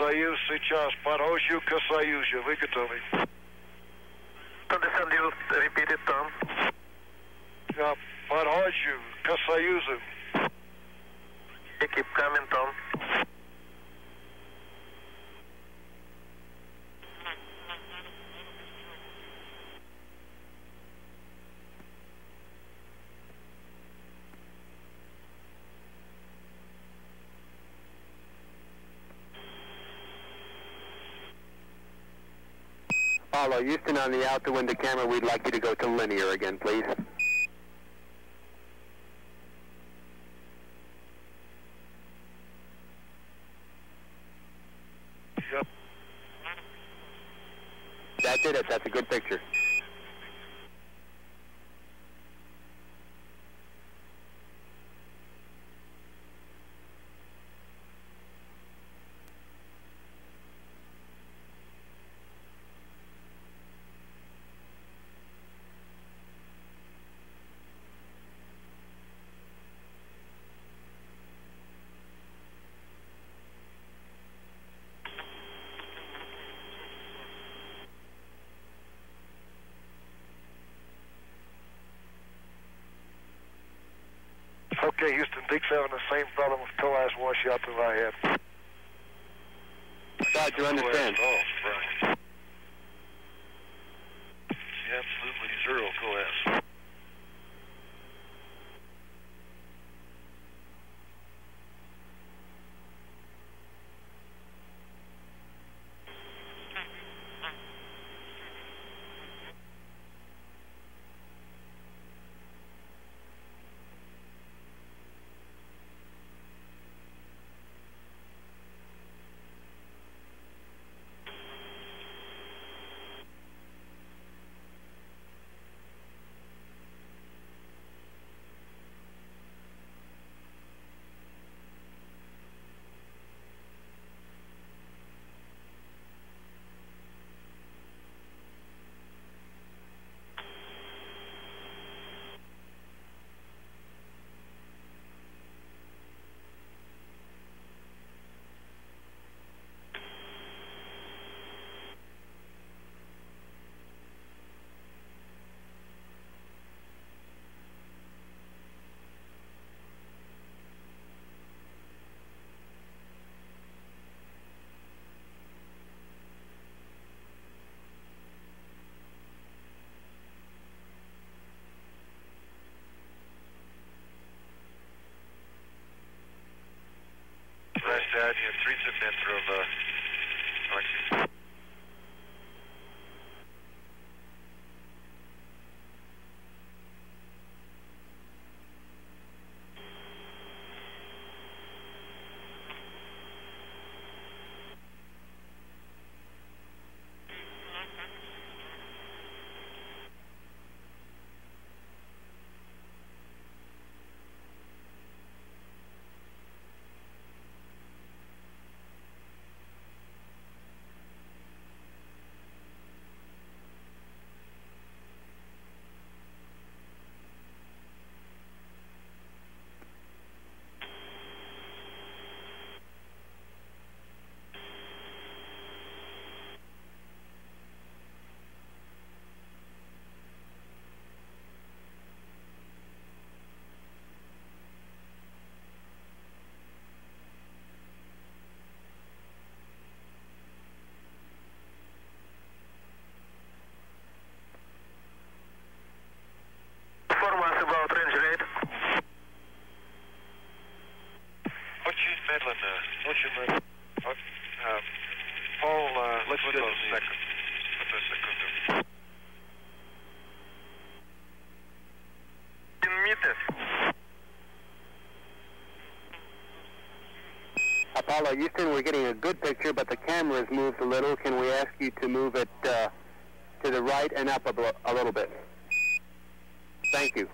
Союз сейчас. Подхожу к Союзу. Вы готовы? Understand you. Repeat it, Tom. Я подхожу к Союзу. Keep coming, Tom. Apollo, Houston, on the out the window camera, we'd like you to go to linear again, please. Yep. That's it. That's a good picture. Okay, Houston, Deke's having the same problem with toe-ass washout that I had. Roger, understand. Oh, right. Absolutely zero toe-ass. Dad, you have 3 center of Alexis. Inform us about range rate. Очень медленно, очень медленно. Пол, let's do it second. Секунду. In meters. Apollo, Houston, we're getting a good picture, but the camera has moved a little. Can we ask you to move it to the right and up a little bit? Thank you.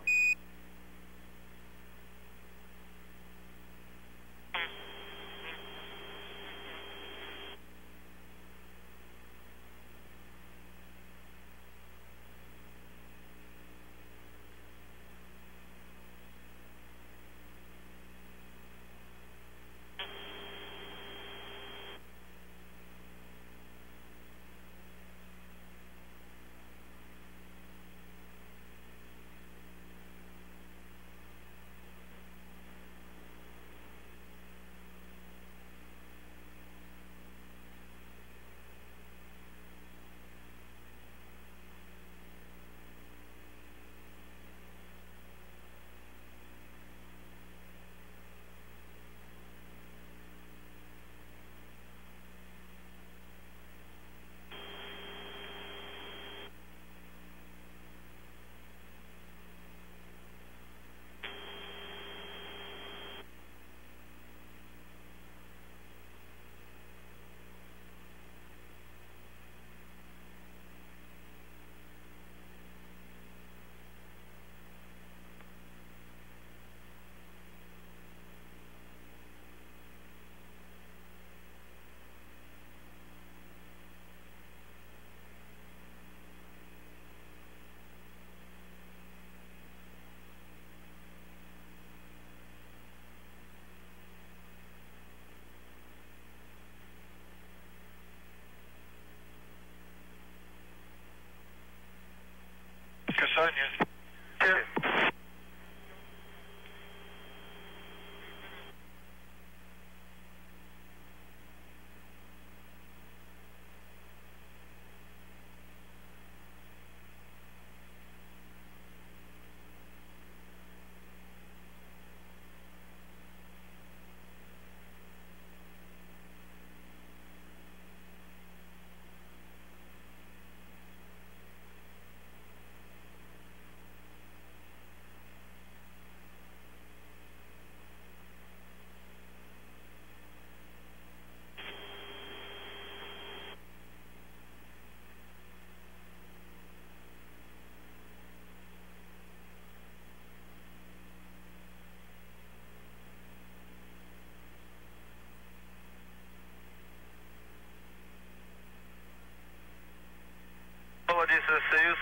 on you. Cheers. This is Soyuz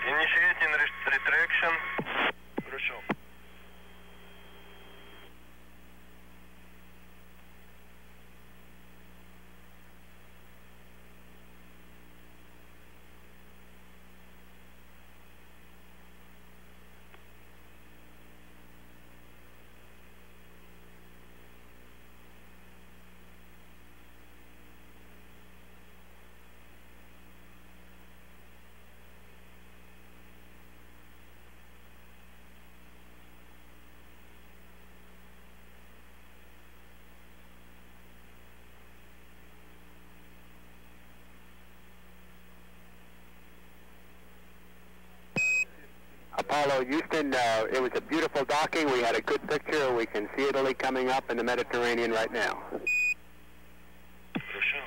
initiating retraction. Хорошо. Apollo, Houston, it was a beautiful docking. We had a good picture. We can see Italy coming up in the Mediterranean right now. Хорошо.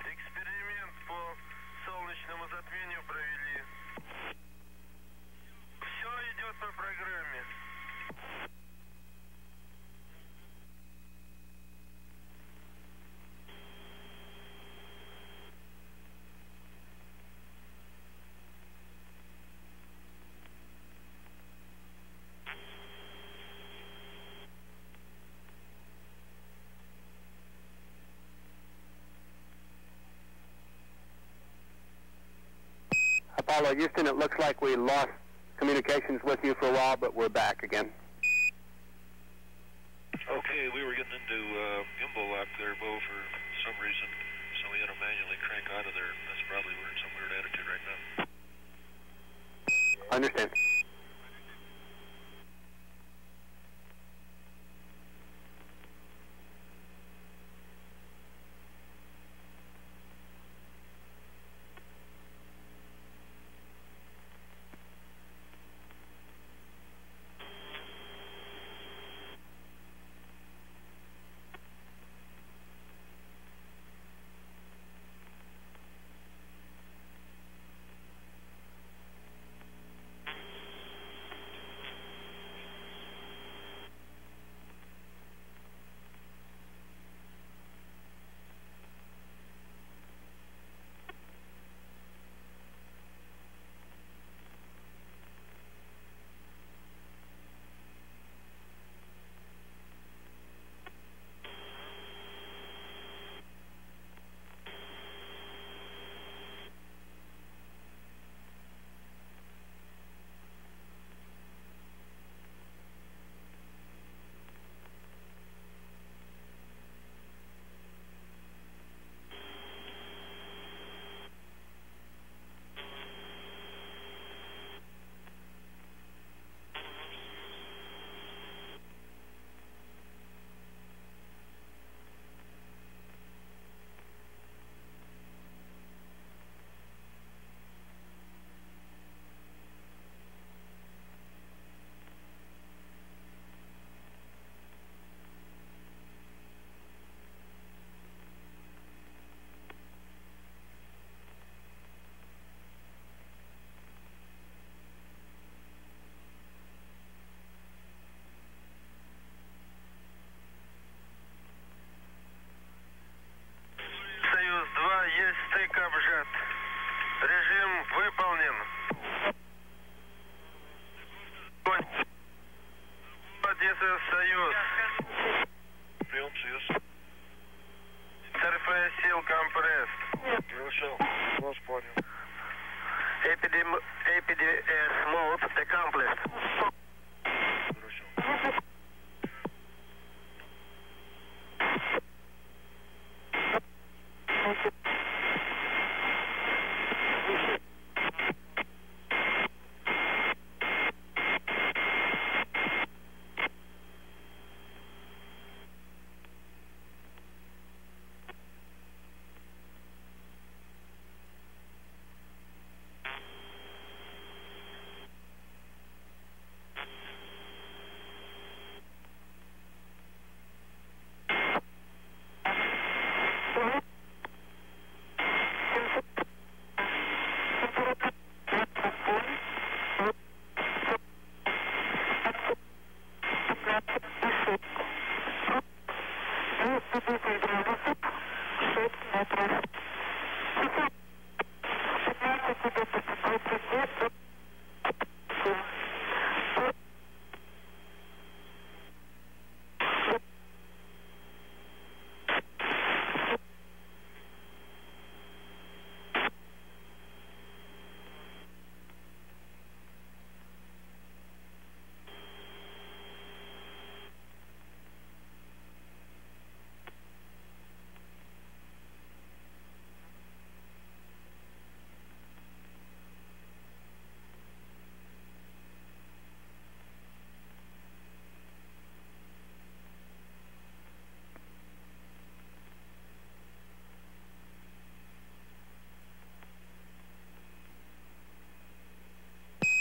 Эксперимент по солнечному затмению провели. Все идет по программе. Apollo, Houston, it looks like we lost communications with you for a while, but we're back again. Okay, we were getting into gimbal lock there, Bo, for some reason, so we had to manually crank out of there. That's probably we're in some weird attitude right now. I understand. this is Soyuz. Прием, Союз. Surface seal compressed. Хорошо. Вас понял. APDS mode accomplished. Хорошо.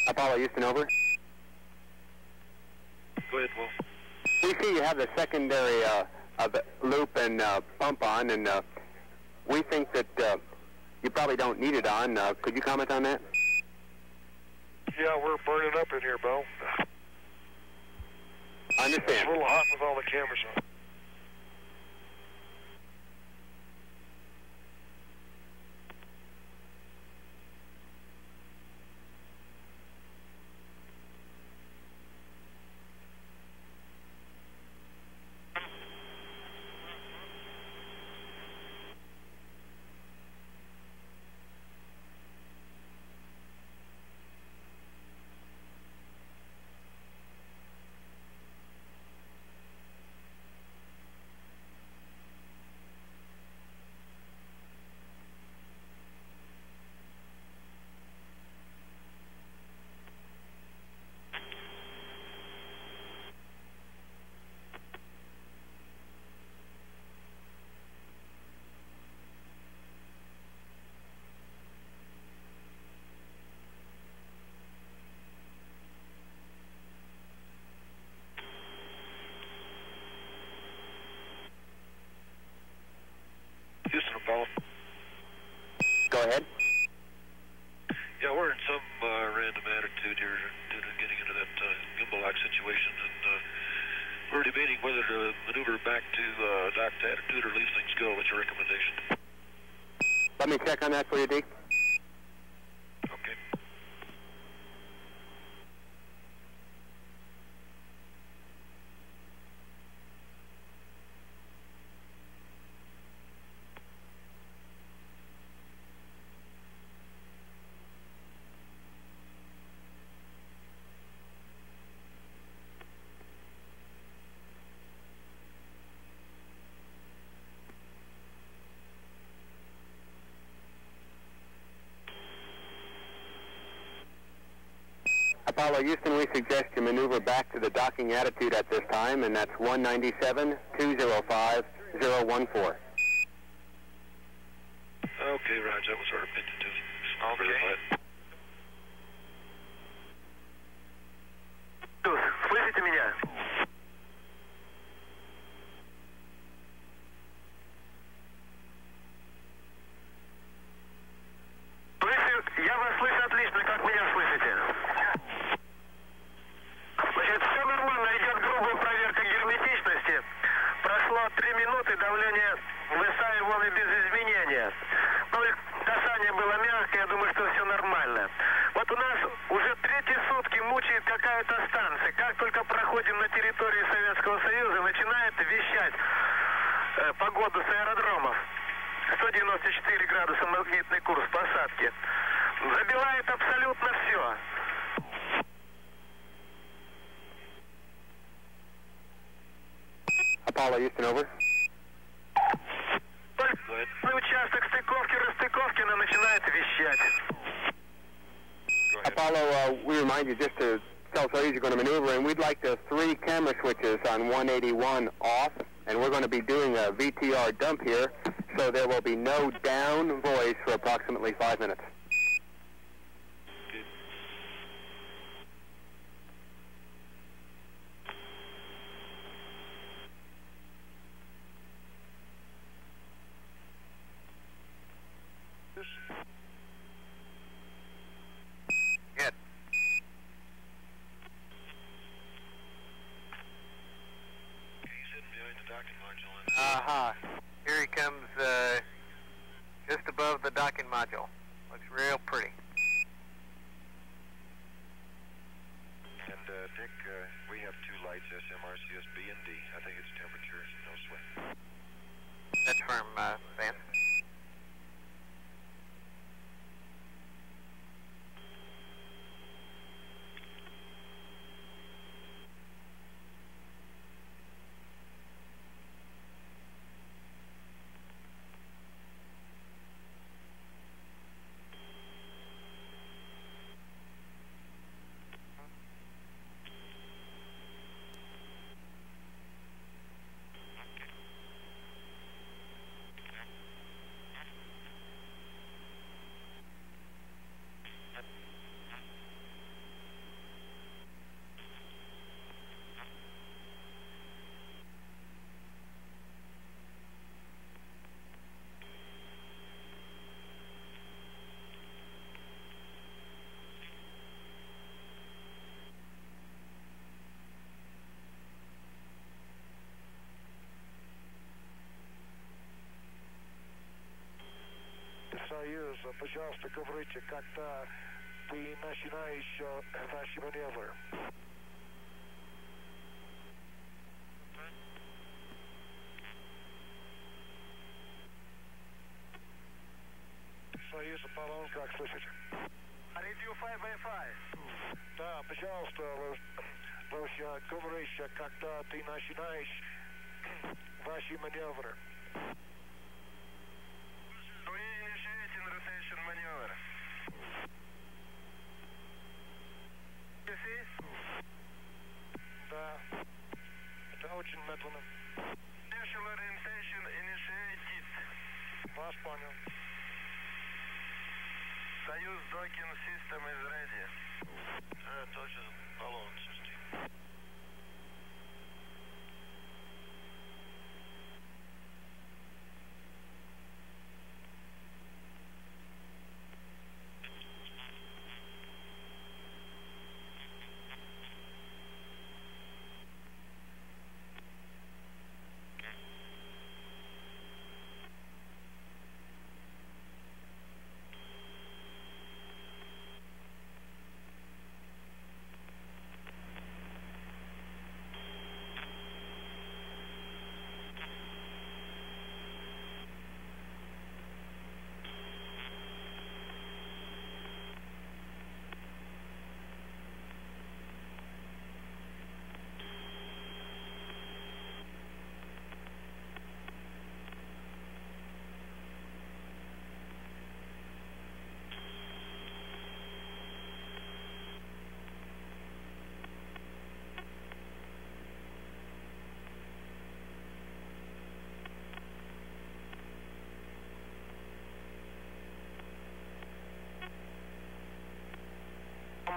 Apollo, Houston, over. Go ahead, Wolf. We see you have the secondary loop and pump on, and we think that you probably don't need it on. Could you comment on that? Yeah, we're burning up in here, Bo. I It's understand. a little hot with all the cameras on. Houston, Apollo. Go ahead. Yeah, we're in some random attitude here due to getting into that gimbal-like situation, and we're debating whether to maneuver back to docked attitude or leave things go. What's your recommendation? Let me check on that for you, D. Okay. Apollo, Houston, we suggest you maneuver back to the docking attitude at this time, and that's 197-205-014. Okay, Raj, that was our opinion, too. Okay. Слышите меня? Я вас слышу отлично, как меня слышите? Значит, все нормально, идет грубая проверка герметичности. Прошло 3 минуты, давление выстаивало без изменения. Ну и касание было мягкое, я думаю, что все нормально. Вот у нас уже 3 сутки мучает какая-то станция. Как только проходим на территории Советского Союза начинает вещать погоду с аэродромов. 194 градуса магнитный курс посадки. Забивает абсолютно все. Apollo, Houston, over. Только участок стыковки, расстыковки, она начинает вещать. Apollo, we remind you just to tell Soyuz you're going to maneuver, and we'd like the 3 camera switches on 181 off, and we're going to be doing a VTR dump here, so there will be no down voice for approximately 5 minutes. Good. He's hidden behind the docking module. Here he comes just above the docking module. Looks real pretty. And Dick, we have 2 lights, SMRCS B and D. I think it's temperature, no sweat. That's firm, Van. Союз, пожалуйста, говорите, когда ты начинаешь ваши маневры. Союз, Аполлон, как слышите? Review 5x5. Да, пожалуйста, говоришь, когда ты начинаешь ваши маневры. Initiating rotation maneuver. You see? Да, это очень медленно. Initial orientation initiated. Вас понял. Soyuz docking system is ready. Точно, Аполлон, system.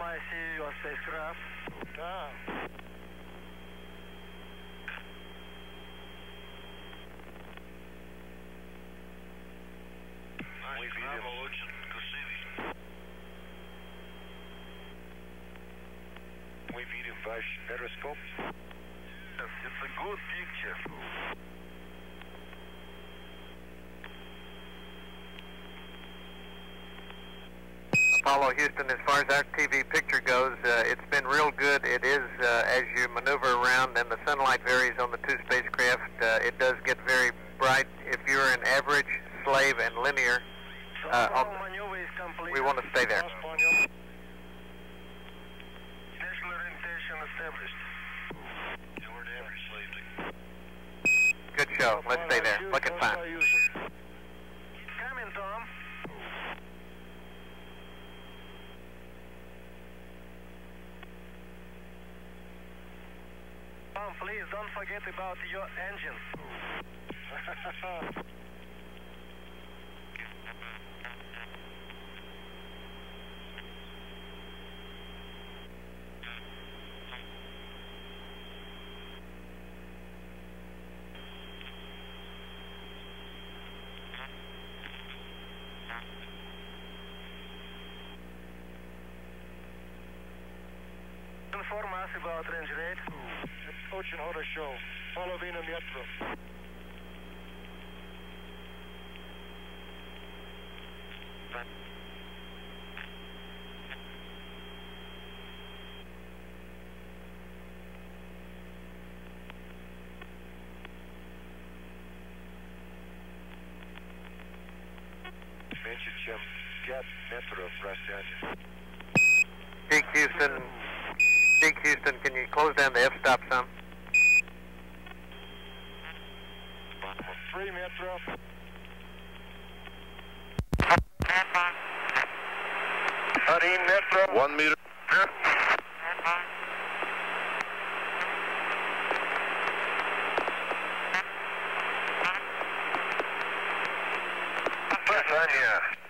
I see your spacecraft. Да. Мы видим очень красивый. Мы видим ваш перископ. Yes, it's a good picture. Apollo, Houston, as far as our TV picture goes, it's been real good. It is, as you maneuver around and the sunlight varies on the two spacecraft, it does get very bright. If you're an average, slave, and linear, we want to stay there. Good show. Let's stay there. Looking fine. Coming, Tom. Tom, please don't forget about your engine. Inform us about range rate. Очень хорошо. Половина метров. Меньше, чем 5 метров расстояние. Deke Houston, can you close down the f-stop some? 3 метров. 1 метр. 1 meter.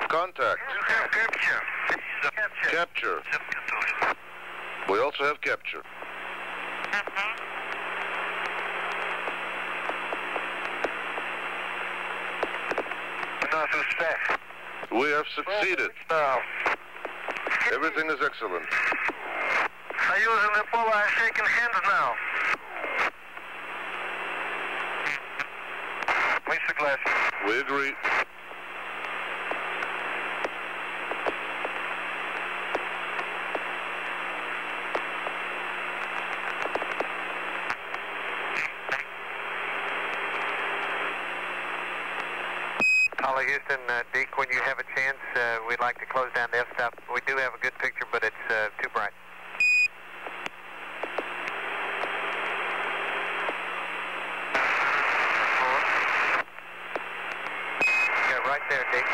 Contact. Capture. We also have capture. We have succeeded. Everything is excellent. Soyuz and Apollo are shaking hands now. We agree. Apollo, Houston, Deke, when you have a chance, we'd like to close down the f-stop. We do have a good picture, but it's too bright. Yeah, right there, Deke.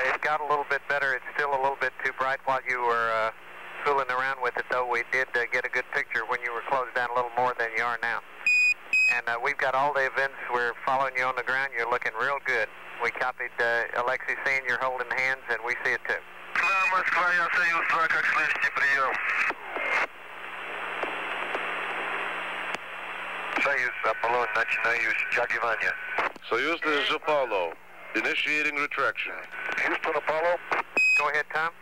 It got a little bit better. It's still a little bit too bright while you were fooling around with it, though. We did get a good picture when you were closed down a little more than you are now. And we've got all the events. We're following you on the ground. You're looking real good. We copied Alexei saying you're holding hands, and we see it too. Москва, я Союз 2, как слышите, прием. Soyuz, Apollo, начинаю стягивание. Soyuz, this is Apollo. Initiating retraction. Houston, Apollo. Go ahead, Tom.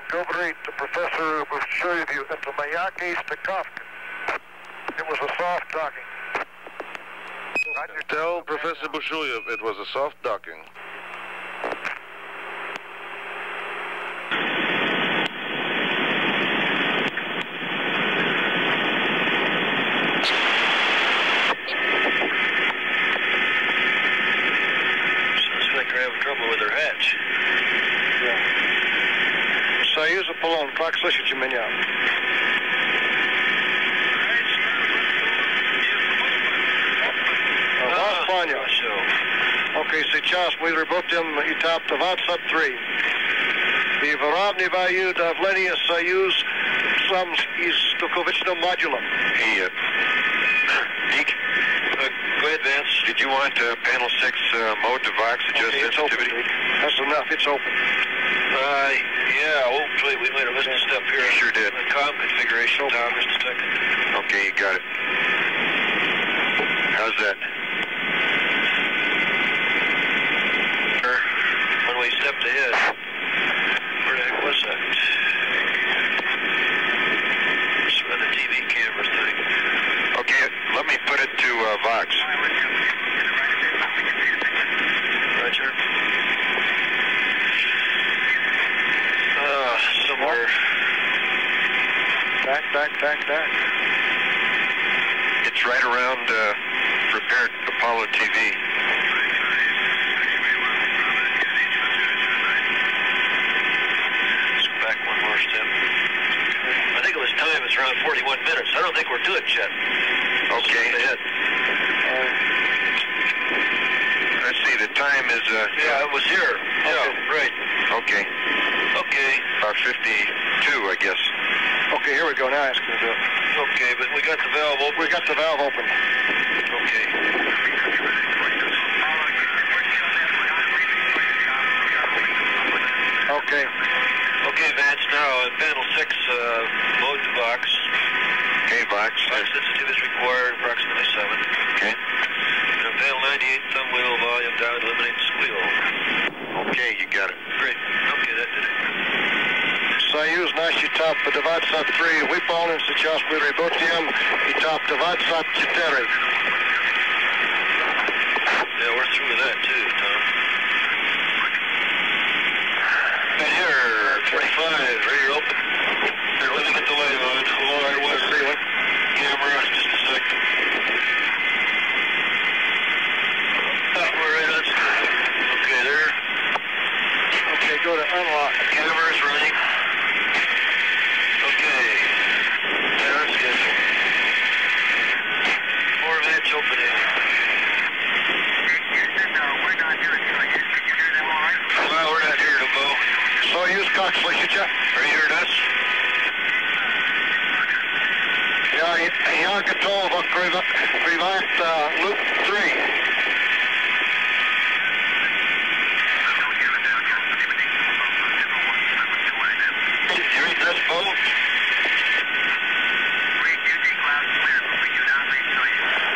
Говорит профессор Bushoyev, это маяк стыковка. It was a soft docking. Tell Professor Bushoyev it was a soft docking. Союз, Аполлон, как слышите меня? Вас понял. Окей, сейчас мы работаем этап 23. И выравниваю давление Союз сам из стыковочным модулем. Deke, go ahead, Vance. Did You want panel 6 mode to Vox adjust sensitivity? That's enough. It's open. Yeah. Oh, wait, we might have missed a step here. You sure did. Com configuration. Tom, just a second. Okay, you got it. How's that? One-way step ahead. Where the heck was that? It's on the TV camera thing. Okay, let me put it to Vox. Roger. Somewhere. Back. It's right around repaired Apollo TV. Let's go back one more step. I think it was time. It's around 41 minutes. I don't think we're to it yet. Okay. Let's see. The time is. Yeah, it was here. Yeah, right. Okay. About 52, I guess. Okay, here we go. Now it's going to do it. Okay, but we got the valve open. We got the valve open. Okay. Okay, Vance, now on panel 6, mode to Vox. Okay, Vox. Vox sensitivity is required, approximately 7. Okay. And on panel 98, thumb wheel volume down, eliminate squeal. Okay, you got it. Great. Okay, that did it. Soyuz, наши top 23, выполнен, сейчас мы работаем, этап 24. Yeah, we're through with that too, Tom. Right here, 25, ready to open. Here, let me get the light on. Hold on, I want to see it. Camera, just a sec. We're right on schedule. Okay, there. Okay, go to unlock. Camera's running. Okay. Right on schedule. Format opening. We're not hearing you. Can you hear them all right? Well, we're not hearing them, Bo. Soyuz, как слышите? Are you hearing us? Я готов открывать loop 3. You read this, Bo?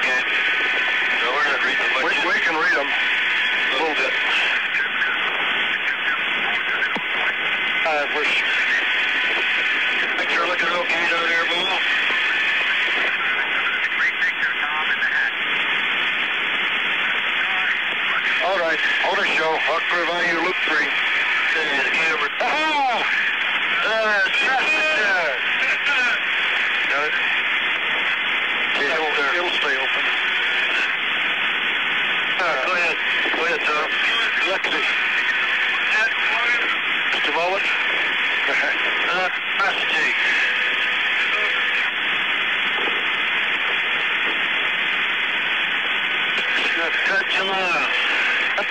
Okay. No, we're not reading them much. We can read them. A little bit. Things are looking okay down there, Bo. All right, hold a show. Открываю loop 3. Hey, the camera. Ah! Got it? It'll stay open. Go ahead, Tom. Lexi. Just a moment. Capacity.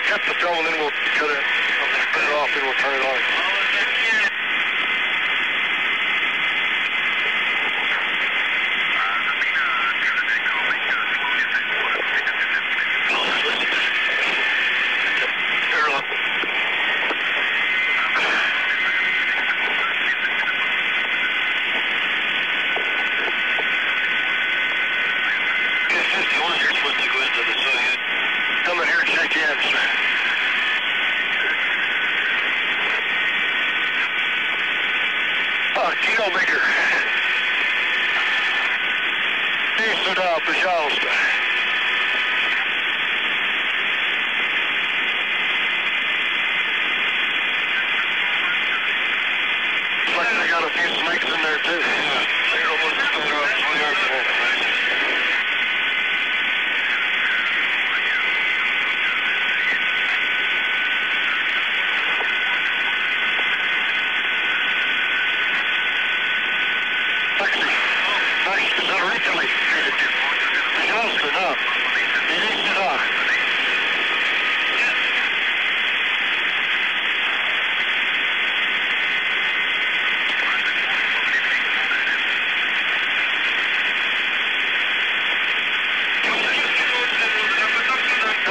Cut the dome and then we'll cut it off and we'll turn it on.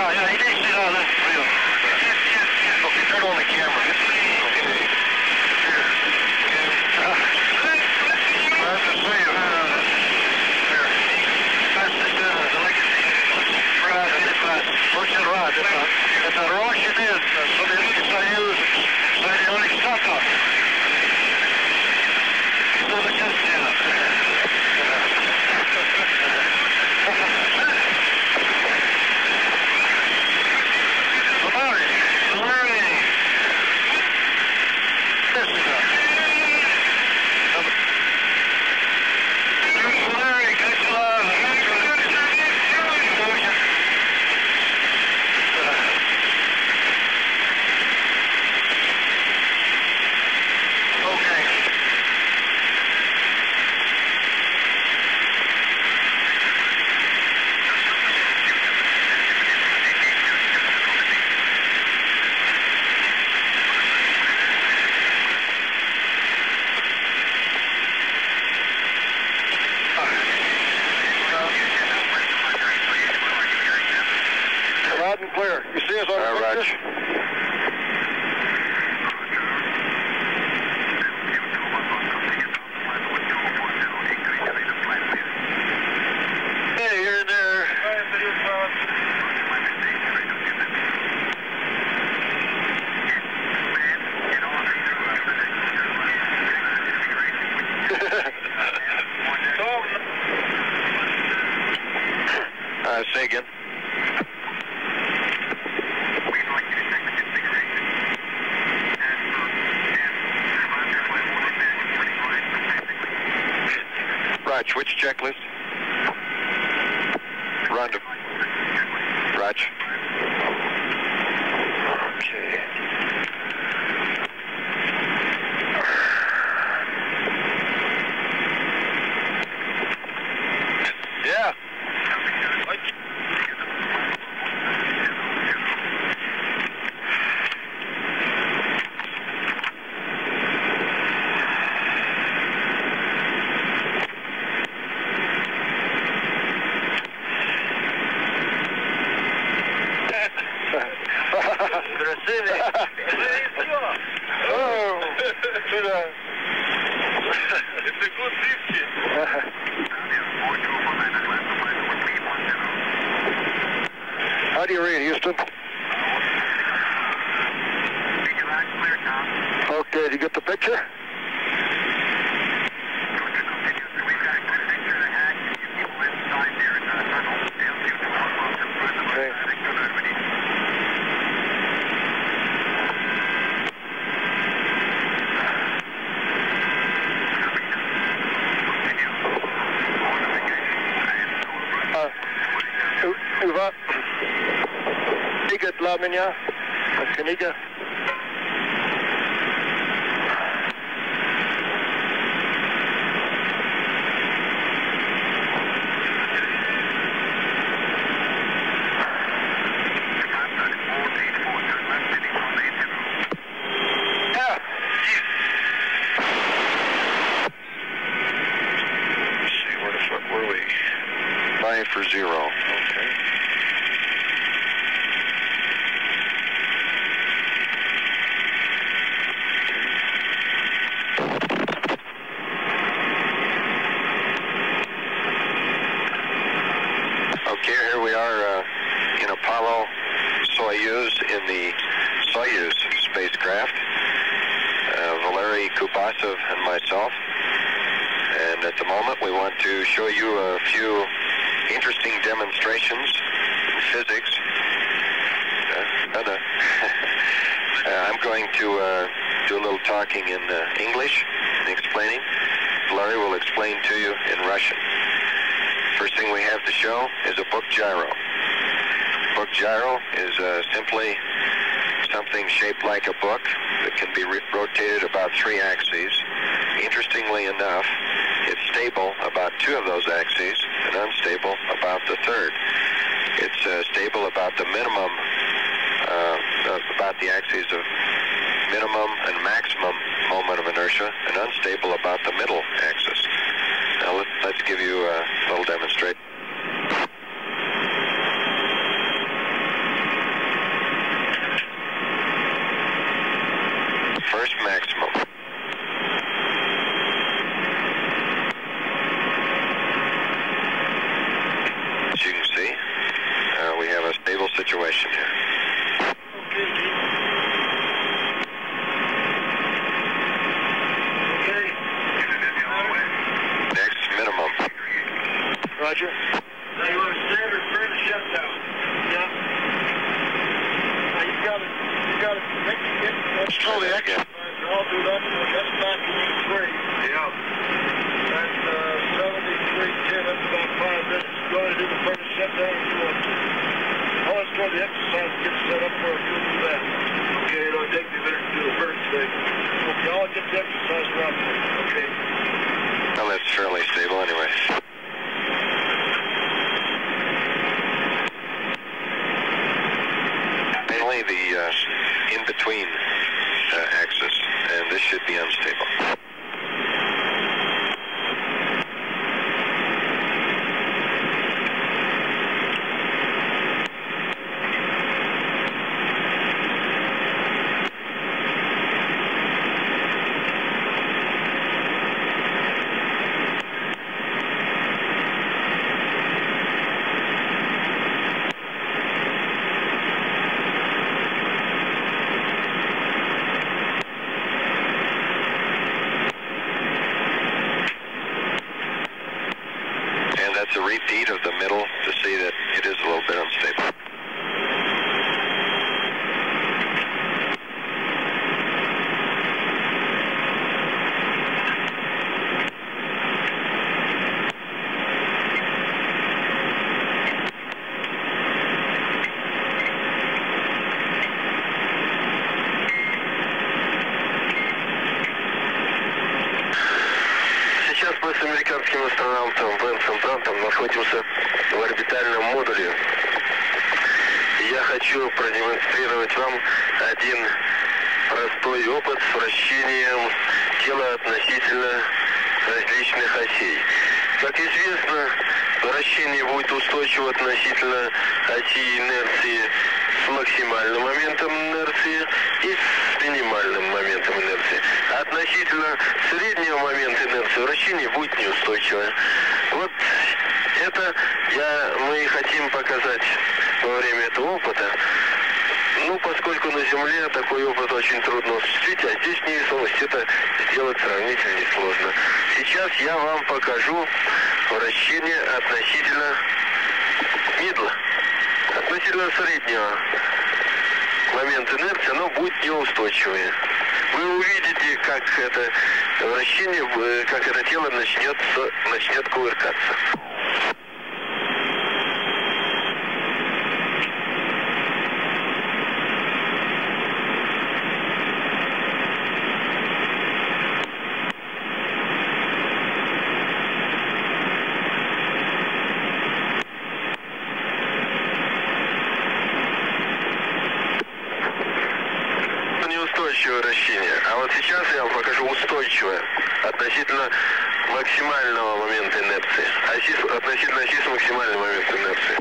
Yeah, he didn't sit on this real. Yes. Okay, turn on the camera. That's the same. Russian rod. It's a Russian Soyuz symbolic startup. So the system. Loud and clear. You see us on the picture? Hey, you're in there. Say again. Raj, which checklist? Random. Raj. Okay. Yeah. It's a good biscuit. How do you read, Houston? Okay, did you get the picture? Ува, стига для меня книга. For 0. Okay. Okay, here we are in Apollo-Soyuz in the Soyuz spacecraft. Valery Kubasov and myself. And at the moment we want to show you a few interesting demonstrations in physics. I'm going to do a little talking in English and explaining. Larry will explain to you in Russian. First thing we have to show is a book gyro. Book gyro is simply something shaped like a book that can be rotated about 3 axes. Interestingly enough, it's stable about 2 of those axes and unstable about the 3rd. It's stable about the minimum, about the axes of minimum and maximum moment of inertia, and unstable about the middle axis. Now let's give you a little demonstration. situation here. Okay. Next minimum. Roger. Now you want a standard furnace shutdown? Yeah. Now you got it. Let's try that again. I'll do that. That's back to E3. Yeah. That's 7310. That's about 5 minutes. Go ahead and do the furnace shutdown if you want to. I'll let's go to the exercise and get set up for a few do that. Okay, it'll take me a minute to do the furnace thing. Okay, I'll get the exercise around there. Okay. Well, that's fairly stable anyways. Mainly the in-between axis, and this should be unstable. That's a repeat of the middle to see that it is a little bit unstable. Сейчас мы с американским астронавтом Бенсом Брантом находимся в орбитальном модуле. Я хочу продемонстрировать вам один простой опыт с вращением тела относительно различных осей. Как известно, вращение будет устойчиво относительно оси инерции с максимальным моментом инерции и с минимальным моментом инерции. А относительно среднего момента инерции вращение будет неустойчивое. Вот это мы хотим показать во время этого опыта. Ну, поскольку на Земле такой опыт очень трудно осуществить, а здесь невесомость это сделать сравнительно несложно. Сейчас я вам покажу вращение относительно мидла. Относительно среднего момента инерции оно будет неустойчивое. Вы увидите, как это вращение, как это тело начнет кувыркаться. Неустойчивое вращение. А вот сейчас я вам покажу устойчивое относительно максимального момента инерции. Относительно оси с максимальным моментом инерции.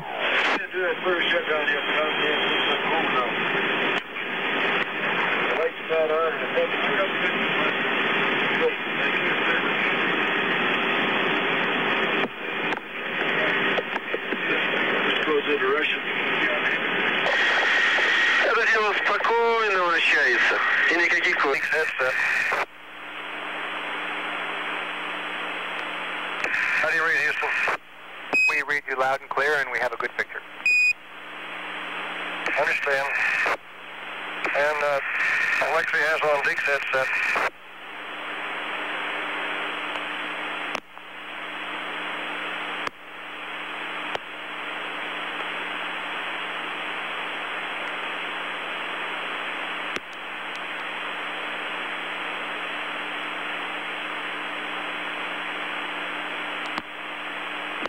Это дело спокойно вращается. И никаких конфликтов. How do you read, Houston? We read you loud and clear, and we have a good picture. Understand. And Alexei has on Deke's headset.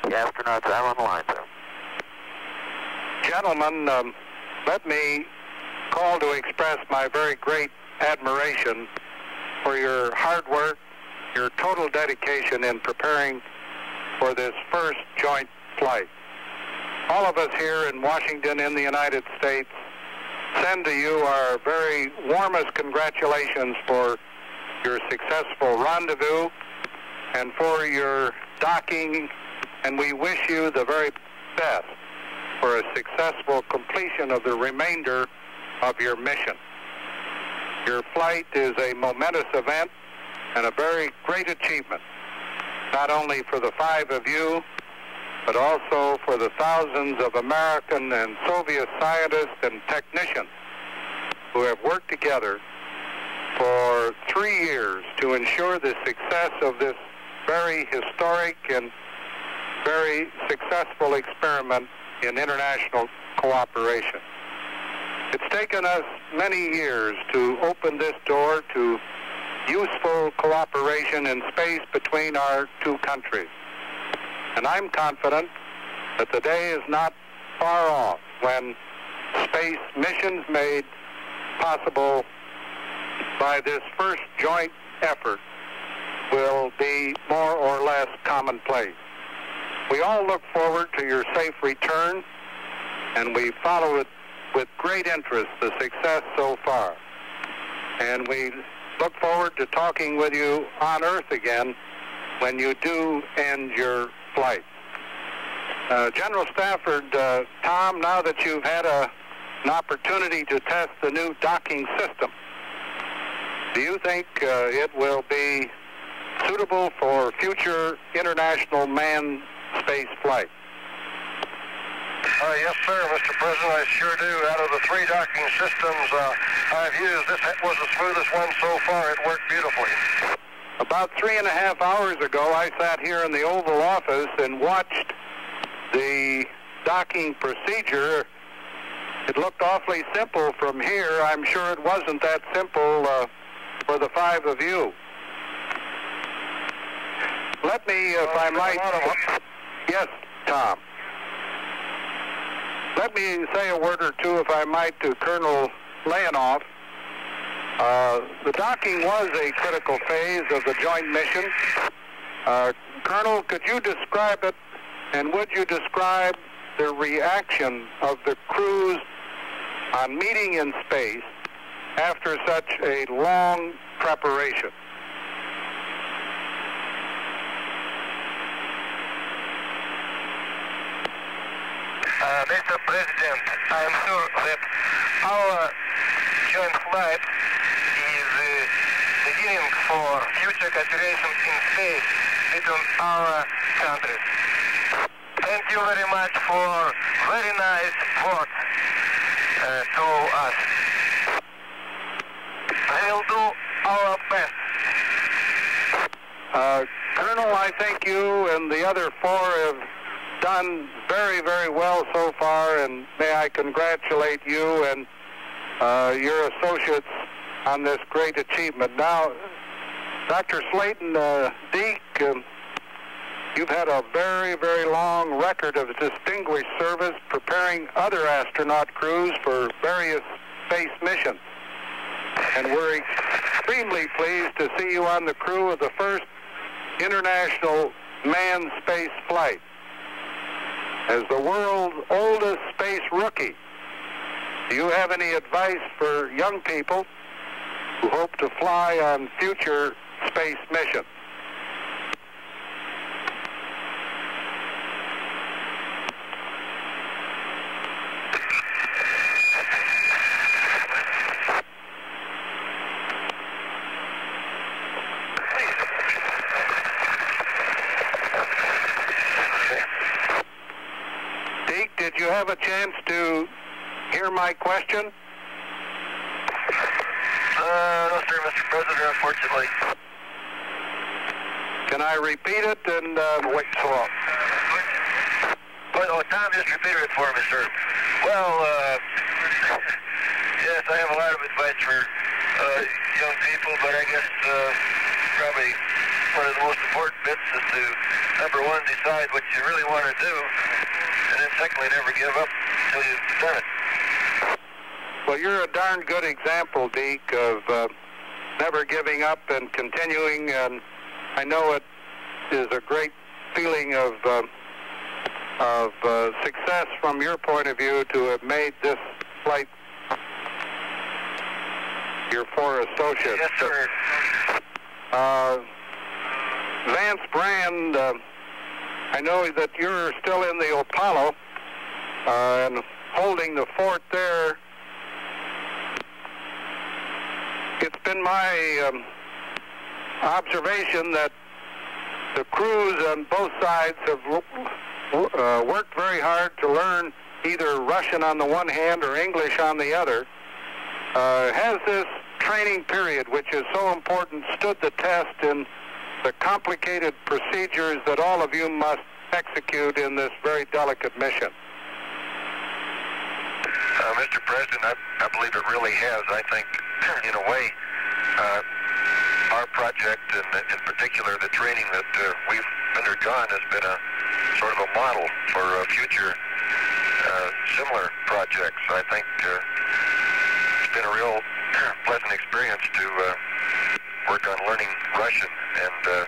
The astronauts are on the line, sir. Gentlemen, let me call to express my very great admiration for your hard work, your total dedication in preparing for this first joint flight. All of us here in Washington, in the United States, send to you our very warmest congratulations for your successful rendezvous and for your docking, and we wish you the very best for a successful completion of the remainder of your mission. Your flight is a momentous event and a very great achievement, not only for the 5 of you, but also for the thousands of American and Soviet scientists and technicians who have worked together for 3 years to ensure the success of this very historic and very successful experiment in international cooperation. It's taken us many years to open this door to useful cooperation in space between our 2 countries. And I'm confident that the day is not far off when space missions made possible by this first joint effort will be more or less commonplace. We all look forward to your safe return, and we follow it with great interest, the success so far. And we look forward to talking with you on Earth again when you do end your flight. General Stafford, Tom, now that you've had an opportunity to test the new docking system, do you think it will be suitable for future international manned space flight? Yes, sir, Mr. President, I sure do. Out of the 3 docking systems I've used, this was the smoothest one so far. It worked beautifully. About 3.5 hours ago, I sat here in the Oval Office and watched the docking procedure. It looked awfully simple from here. I'm sure it wasn't that simple for the 5 of you. Let me, if I might... Yes, Tom. Let me say a word or two, if I might, to Colonel Leonoff. The docking was a critical phase of the joint mission. Colonel, could you describe it, and would you describe the reaction of the crews on meeting in space after such a long preparation? Mr. President, I am sure that our joint flight is beginning for future cooperation in space between our countries. Thank you very much for very nice words to us. We will do our best. Colonel, I think you and the other 4 have done very, very well so far, and may I congratulate you and your associates on this great achievement. Now, Dr. Slayton, Deke, you've had a very, very long record of distinguished service preparing other astronaut crews for various space missions. And we're extremely pleased to see you on the crew of the first international manned space flight. As the world's oldest space rookie, do you have any advice for young people who hope to fly on future space missions? Did you have a chance to hear my question? No, sir, Mr. President, unfortunately. Can I repeat it and wait so long? Oh, Tom just repeated it for me, sir. Well, yes, I have a lot of advice for young people, but I guess probably one of the most important bits is to, number 1, decide what you really want to do, and then secondly, never give up until you've done it. Well, you're a darn good example, Deke, of never giving up and continuing, and I know it is a great feeling of success from your point of view to have made this flight your 4 associates. Yes, sir. Vance Brand, I know that you're still in the Apollo, and holding the fort there. It's been my observation that the crews on both sides have worked very hard to learn either Russian on the one hand or English on the other. Has this training period, which is so important, stood the test in the complicated procedures that all of you must execute in this very delicate mission? Mr. President, I believe it really has. I think, in a way, our project, and in particular the training that we've undergone, has been a sort of a model for future similar projects. I think it's been a real pleasant experience to work on learning Russian and to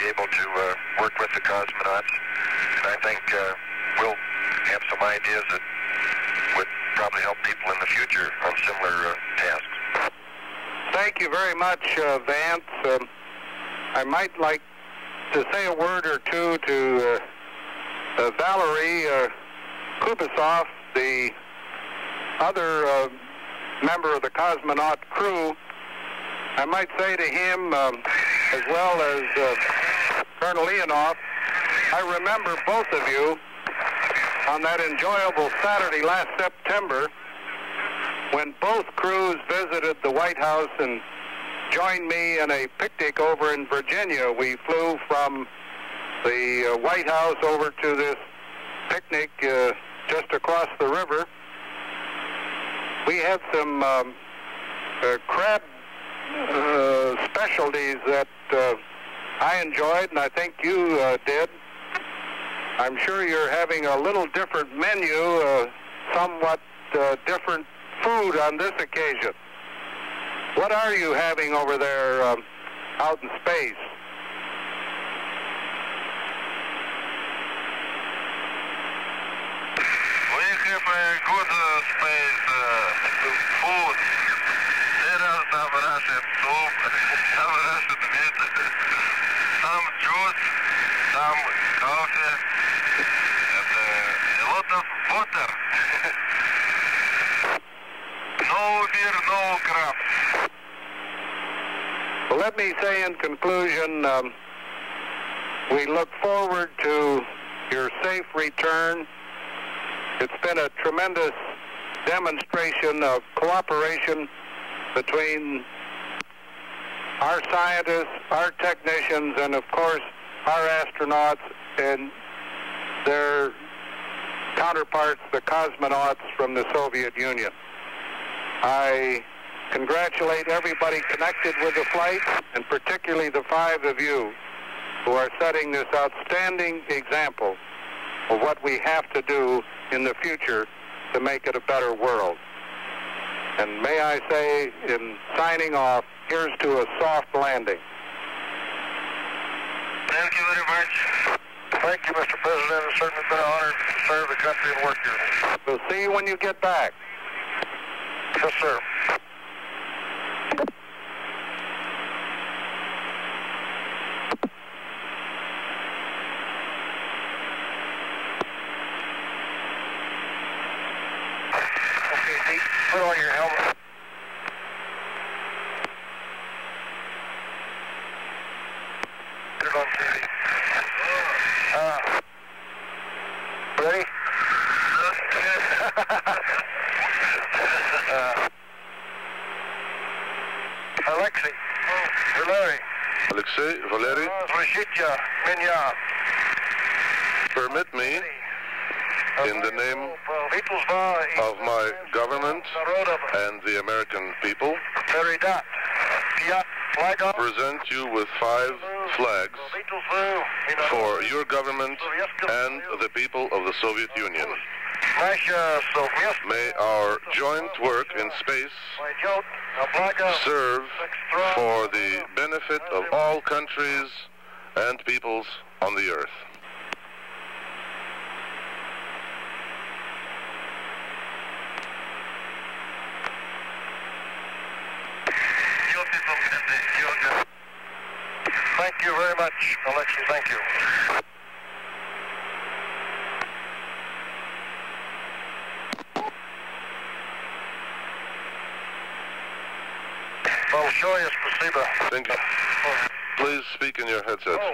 be able to work with the cosmonauts. And I think we'll have some ideas that would probably help people in the future on similar tasks. Thank you very much, Vance. I might like to say a word or two to Valery Kubasov, the other member of the cosmonaut crew. I might say to him, as well as Colonel Leonov, I remember both of you on that enjoyable Saturday last September when both crews visited the White House and joined me in a picnic over in Virginia. We flew from the White House over to this picnic just across the river. We had some crab specialties that I enjoyed, and I think you did. I'm sure you're having a little different menu, somewhat different food on this occasion. What are you having over there out in space? We have a good space food. There are some Russian soup, some Russian meat, some juice, some coffee, and a lot of water. No beer, no crab. Well, let me say in conclusion, we look forward to your safe return. It's been a tremendous demonstration of cooperation between our scientists, our technicians, and of course our astronauts and their counterparts, the cosmonauts from the Soviet Union. I congratulate everybody connected with the flight, and particularly the 5 of you who are setting this outstanding example of what we have to do in the future to make it a better world. And may I say, in signing off, here's to a soft landing. Thank you very much. Thank you, Mr. President. It's certainly been an honor to serve the country and work here. We'll see you when you get back. Yes, sir. Okay, Deke, put on your helmet. Put it on, Katie. Ready? Alexei, Valery. Alexei, Valery, permit me, in the name of my government and the American people, present you with 5 flags for your government and the people of the Soviet Union. May our joint work in space serve for the benefit of all countries and peoples on the earth. Thank you very much, Alexei. Thank you. Большое спасибо. Thank you. Please speak in your headsets. No,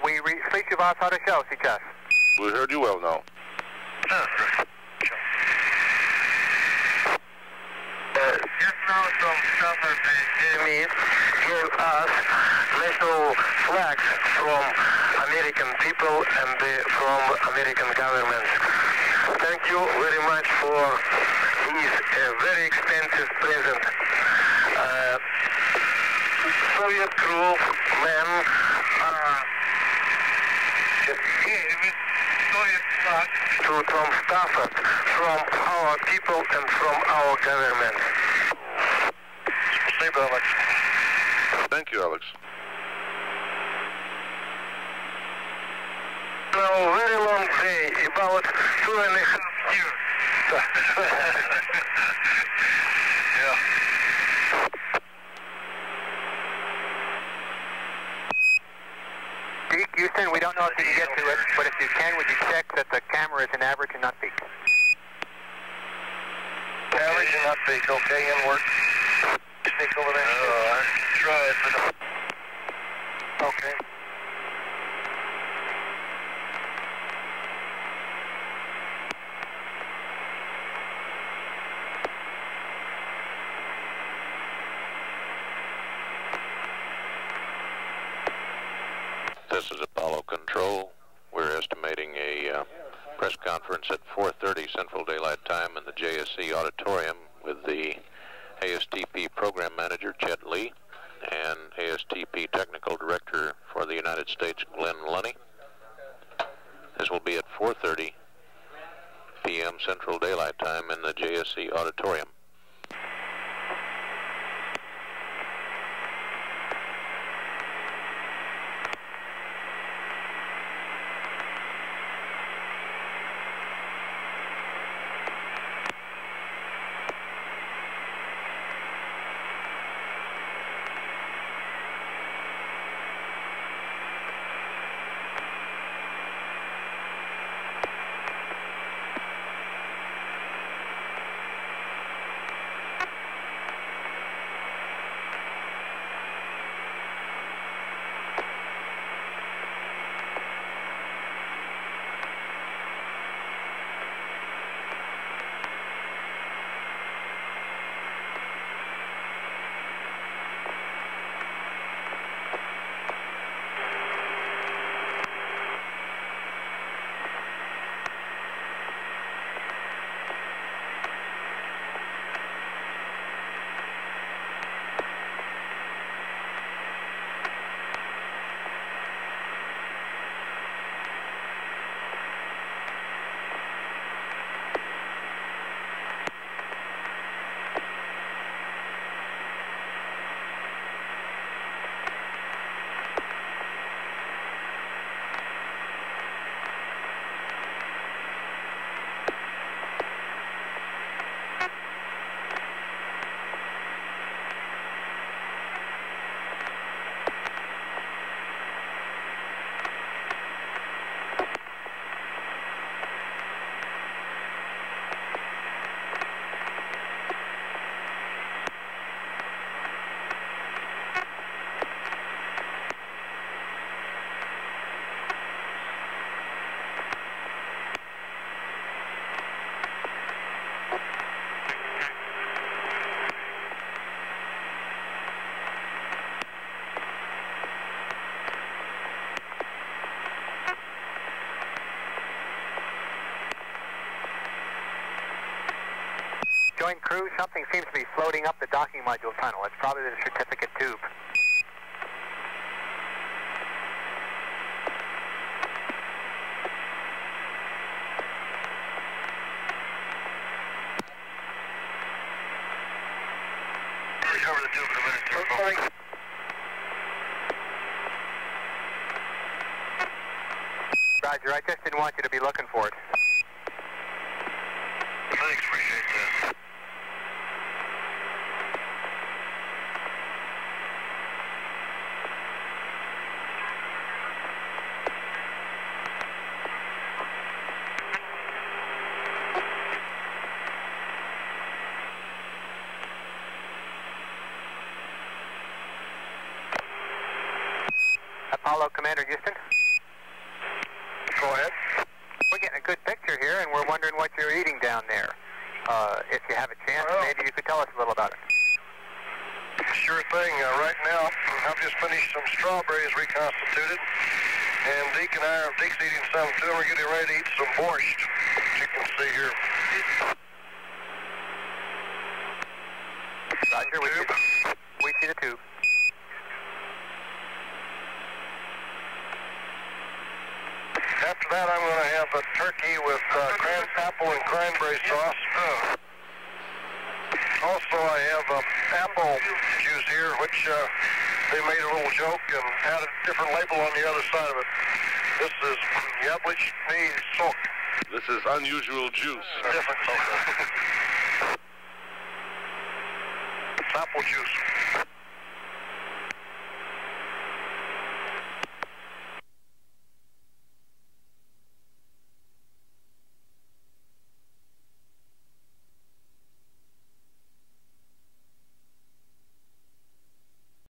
We слышу вас хорошо сейчас. We heard you well now. Just now some staffers gave us national flags from American people and from American government. Thank you very much for this very expensive present. Soviet group men to Tom Stafford from our people and from our government. Спасибо, Alex. Thank you, Alex. Now, very long day, about 2.5 years. Yeah. Peak, Houston, we don't know if you can get to it, but if you can, would you check that the camera is an average and not peak? Average and not peak, okay, in work. Sneak over there. I tried, but... Okay. This is Apollo Control. We're estimating a press conference at 4:30 Central Daylight Time in the JSC Auditorium with the ASTP Program Manager, Chet Lee, and ASTP Technical Director for the United States, Glenn Lunny. This will be at 4:30 p.m. Central Daylight Time in the JSC Auditorium. Joint crew, something seems to be floating up the docking module tunnel. It's probably the certificate tube. Recover the tube in a minute. Okay. Roger, I just didn't want you to be looking for it. Thanks, appreciate that. Hello, Commander Houston. Go ahead. We're getting a good picture here, and we're wondering what you're eating down there. If you have a chance, maybe you could tell us a little about it. Sure thing. Right now, I've just finished some strawberries reconstituted, and Deke's eating some too. We're getting ready to eat some borscht, as you can see here. Roger, we see the tube. After that, I'm going to have a turkey with apple and cranberry sauce. Also, I have apple juice here, which they made a little joke and had a different label on the other side of it. This is яблочный сок. This is unusual juice. Different. It's apple juice.